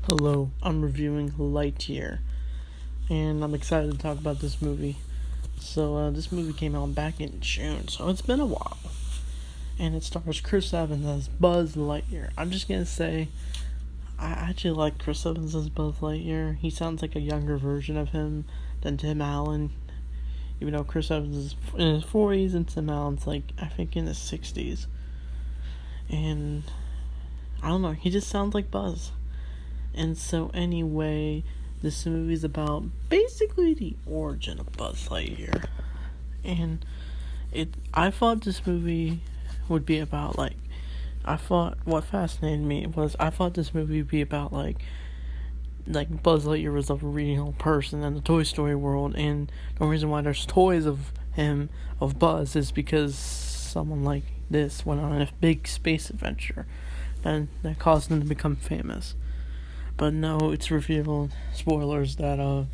Hello, I'm reviewing Lightyear, and I'm excited to talk about this movie. This movie came out back in June, so it's been a while. And it stars Chris Evans as Buzz Lightyear. I'm just gonna say, I actually like Chris Evans as Buzz Lightyear. He sounds like a younger version of him than Tim Allen. Even though Chris Evans is in his 40s and Tim Allen's I think in his 60s. And I don't know, he just sounds like Buzz. And so anyway, this movie is about basically the origin of Buzz Lightyear. And I thought this movie would be about what fascinated me was I thought this movie would be about like Buzz Lightyear was a real person in the Toy Story world, and the reason why there's toys of him, of Buzz, is because someone like this went on a big space adventure and that caused him to become famous. But no, it's revealed, spoilers, that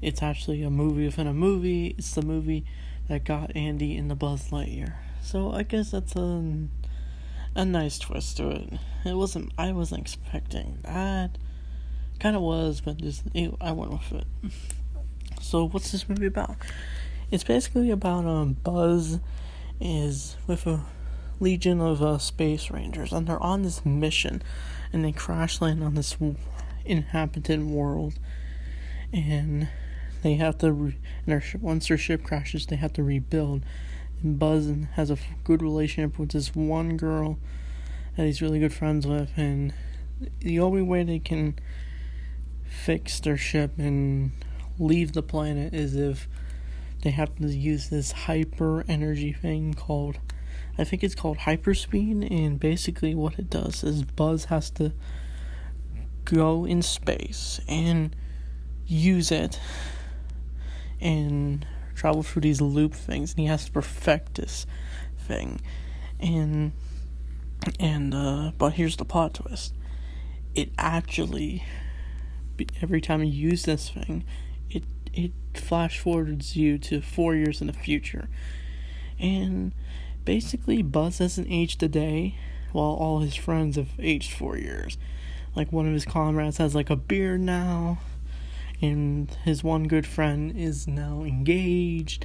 it's actually a movie within a movie. It's the movie that got Andy in the Buzz Lightyear. So I guess that's a nice twist to it. I wasn't expecting that. Kind of was, but I went with it. So what's this movie about? It's basically about Buzz is with a legion of space rangers, and they're on this mission, and they crash land on this inhabited world, and they have to once their ship crashes, they have to rebuild. And Buzz has a good relationship with this one girl that he's really good friends with, and the only way they can fix their ship and leave the planet is if they have to use this hyper energy thing called, I think it's called hyperspeed. And basically what it does is Buzz has to go in space and use it and travel through these loop things, and he has to perfect this thing. But here's the plot twist. It actually, every time you use this thing, it flash forwards you to 4 years in the future. And basically, Buzz hasn't aged a day, while all his friends have aged 4 years. One of his comrades has a beard now, and his one good friend is now engaged.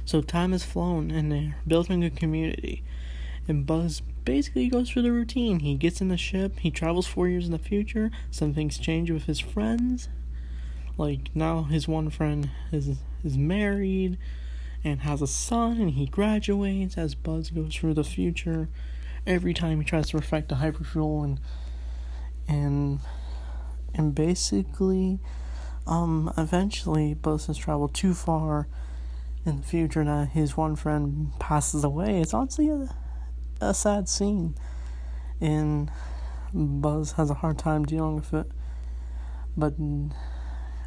So time has flown, and they're building a community. And Buzz basically goes through the routine. He gets in the ship, he travels 4 years in the future, some things change with his friends. Now his one friend is married and has a son, and he graduates as Buzz goes through the future. Every time he tries to perfect the hyperfuel, and basically, eventually Buzz has traveled too far in the future that his one friend passes away. It's honestly a sad scene, and Buzz has a hard time dealing with it. But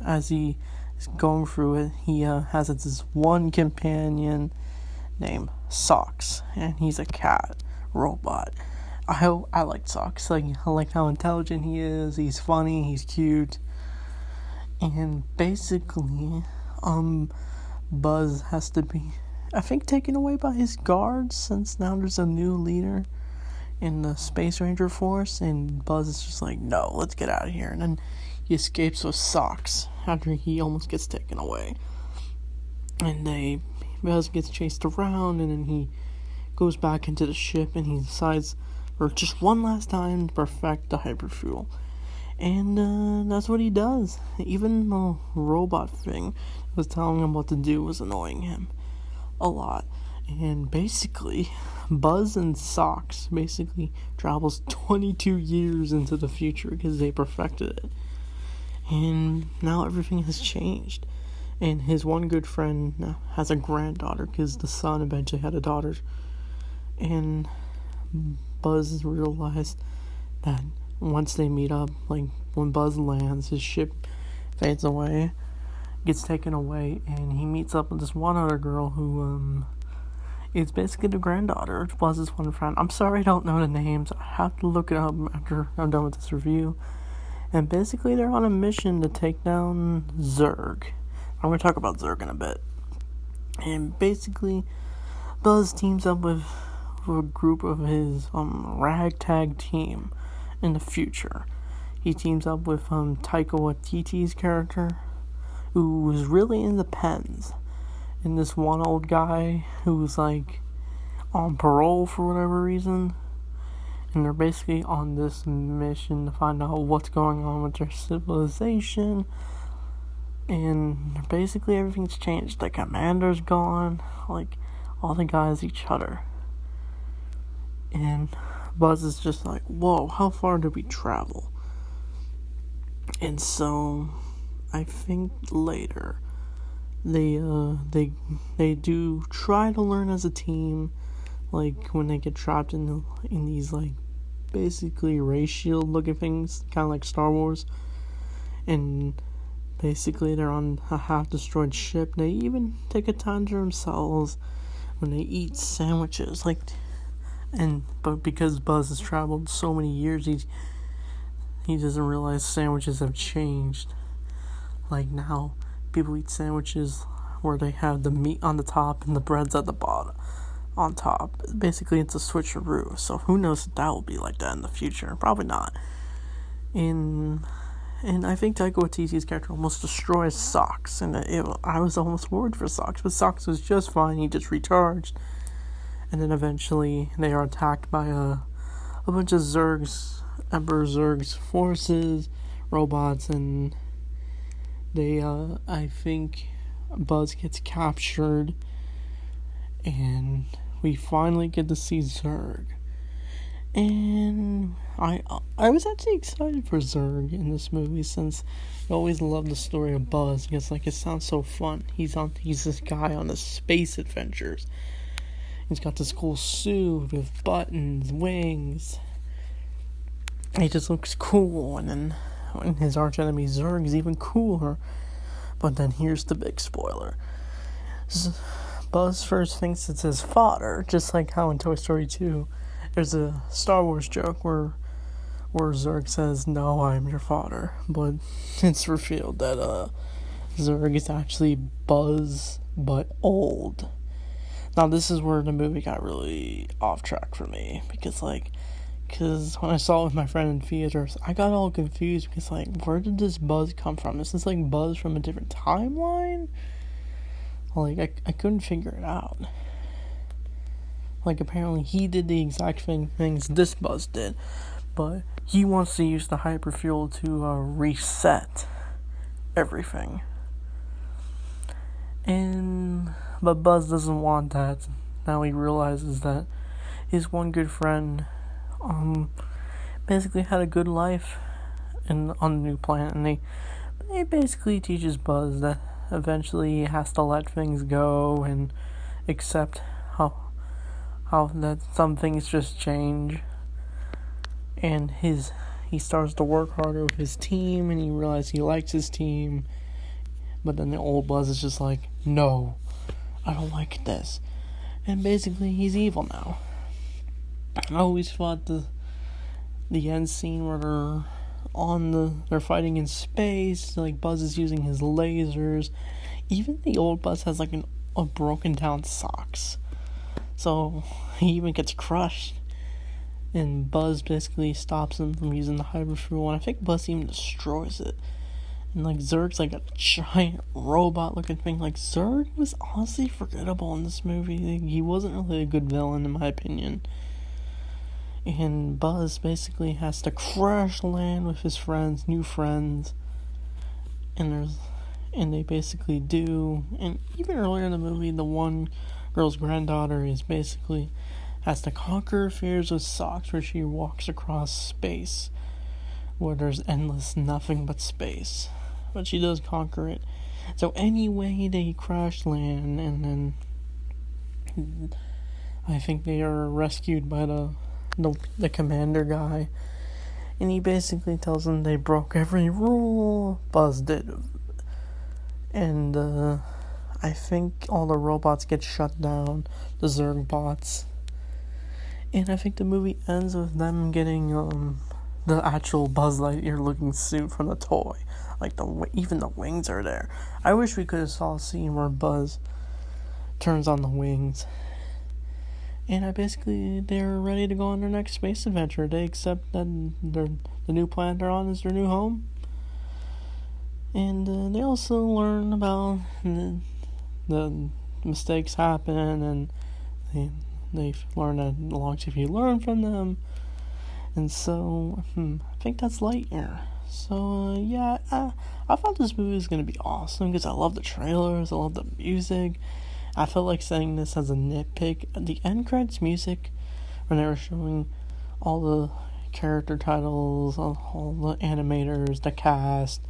as he is going through it, he has this one companion named Socks, and he's a cat robot. I like Socks. I like how intelligent he is. He's funny. He's cute. And basically, Buzz has to be, I think, taken away by his guards, since now there's a new leader in the Space Ranger Force, and Buzz is just no, let's get out of here. And then he escapes with Socks after he almost gets taken away. And Buzz gets chased around, and then he goes back into the ship, and he decides for just one last time to perfect the hyperfuel. And that's what he does. Even the robot thing was telling him what to do was annoying him a lot. And basically, Buzz and Socks basically travels 22 years into the future because they perfected it. And now everything has changed. And his one good friend now has a granddaughter because the son eventually had a daughter. And Buzz realized that once they meet up, when Buzz lands, his ship fades away, gets taken away, and he meets up with this one other girl who is basically the granddaughter of Buzz's one friend. I'm sorry I don't know the names. I have to look it up after I'm done with this review. And basically they're on a mission to take down Zurg. I'm going to talk about Zurg in a bit. And basically, Buzz teams up with a group of his ragtag team in the future. he teams up with Taika Waititi's character, who was really into pens, and this one old guy who's like on parole for whatever reason, and they're basically on this mission to find out what's going on with their civilization. And basically everything's changed. The commander's gone, like all the guys each other. And Buzz is just like, whoa, how far did we travel? And so I think later they do try to learn as a team, like when they get trapped in these like basically ray shield looking things, kind of like Star Wars, and basically they're on a half destroyed ship. They even take a time to themselves when they eat sandwiches, but because Buzz has traveled so many years, he doesn't realize sandwiches have changed. Like now, people eat sandwiches where they have the meat on the top and the bread's at the bottom, on top. Basically, it's a switcheroo. So who knows if that will be like that in the future? Probably not. And I think Taika Waititi's character almost destroys Socks, and I was almost worried for Socks, but Socks was just fine. He just recharged, and then eventually they are attacked by a bunch of Emperor Zurg's forces, robots, and I think Buzz gets captured, and we finally get to see Zurg. And I was actually excited for Zurg in this movie, since I always loved the story of Buzz, because like it sounds so fun. He's this guy on the space adventures. He's got this cool suit with buttons, wings. He just looks cool, and then when his arch enemy Zurg is even cooler. But then here's the big spoiler. Buzz first thinks it's his father, just like how in Toy Story 2 there's a Star Wars joke where Zurg says, "No, I'm your father," but it's revealed that Zurg is actually Buzz, but old. Now this is where the movie got really off track for me, because when I saw it with my friend in theaters, I got all confused, because where did this Buzz come from? Is this like Buzz from a different timeline? I couldn't figure it out. Apparently he did the exact things this Buzz did, but he wants to use the hyperfuel to reset everything. But Buzz doesn't want that. Now he realizes that his one good friend basically had a good life on the new planet, and they basically teaches Buzz that eventually he has to let things go and accept how that some things just change. And he starts to work harder with his team, and he realizes he likes his team. But then the old Buzz is just like, no, I don't like this. And basically he's evil now. I always thought the end scene where they're fighting in space, Buzz is using his lasers. Even the old Buzz has a broken down Socks. So he even gets crushed. And Buzz basically stops him from using the hyperfuel, and I think Buzz even destroys it. And Zurg's a giant robot looking thing. Zurg was honestly forgettable in this movie. He wasn't really a good villain in my opinion. And Buzz basically has to crash land with his new friends. And they basically do. And even earlier in the movie, the one girl's granddaughter has to conquer her fears with Socks, where she walks across space, where there's endless nothing but space. But she does conquer it. So anyway, they crash land, and then I think they are rescued by the commander guy, and he basically tells them they broke every rule Buzz did, and I think all the robots get shut down, the Zurg bots, and I think the movie ends with them getting the actual Buzz Lightyear looking suit from the toy. Even the wings are there. I wish we could have saw a scene where Buzz turns on the wings. and they're ready to go on their next space adventure. They accept that the new planet they're on is their new home, and they also learn about the mistakes happen, and they learn that as long as if you learn from them. And so I think that's Lightyear. So yeah, I thought this movie was gonna be awesome because I love the trailers, I love the music. I felt like saying this as a nitpick. The end credits music, when they were showing all the character titles, all the animators, the cast,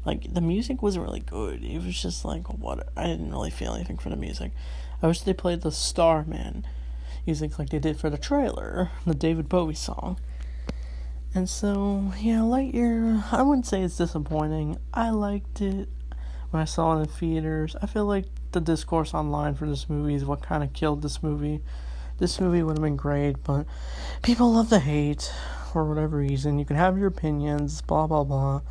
like, the music wasn't really good. It was just like, what? I didn't really feel anything for the music. I wish they played the Starman music like they did for the trailer, the David Bowie song. And so, yeah, Lightyear, I wouldn't say it's disappointing. I liked it when I saw it in theaters. I feel like the discourse online for this movie is what kind of killed this movie. This movie would have been great, but people love to hate for whatever reason. You can have your opinions, blah, blah, blah.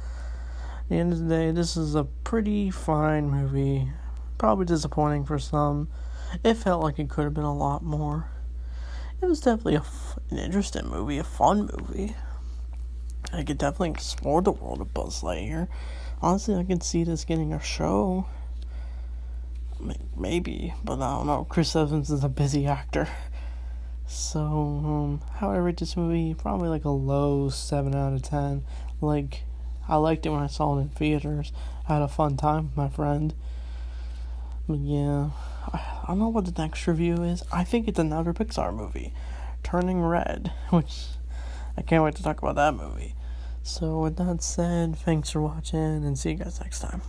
At the end of the day, this is a pretty fine movie. Probably disappointing for some. It felt like it could have been a lot more. It was definitely an interesting movie, a fun movie. I could definitely explore the world of Buzz Lightyear. Honestly, I could see this getting a show. Maybe, but I don't know. Chris Evans is a busy actor. So, how I rate this movie? Probably like a low 7 out of 10. Like, I liked it when I saw it in theaters. I had a fun time with my friend. But yeah, I don't know what the next review is. I think it's another Pixar movie, Turning Red, which I can't wait to talk about that movie. So with that said, thanks for watching, and see you guys next time.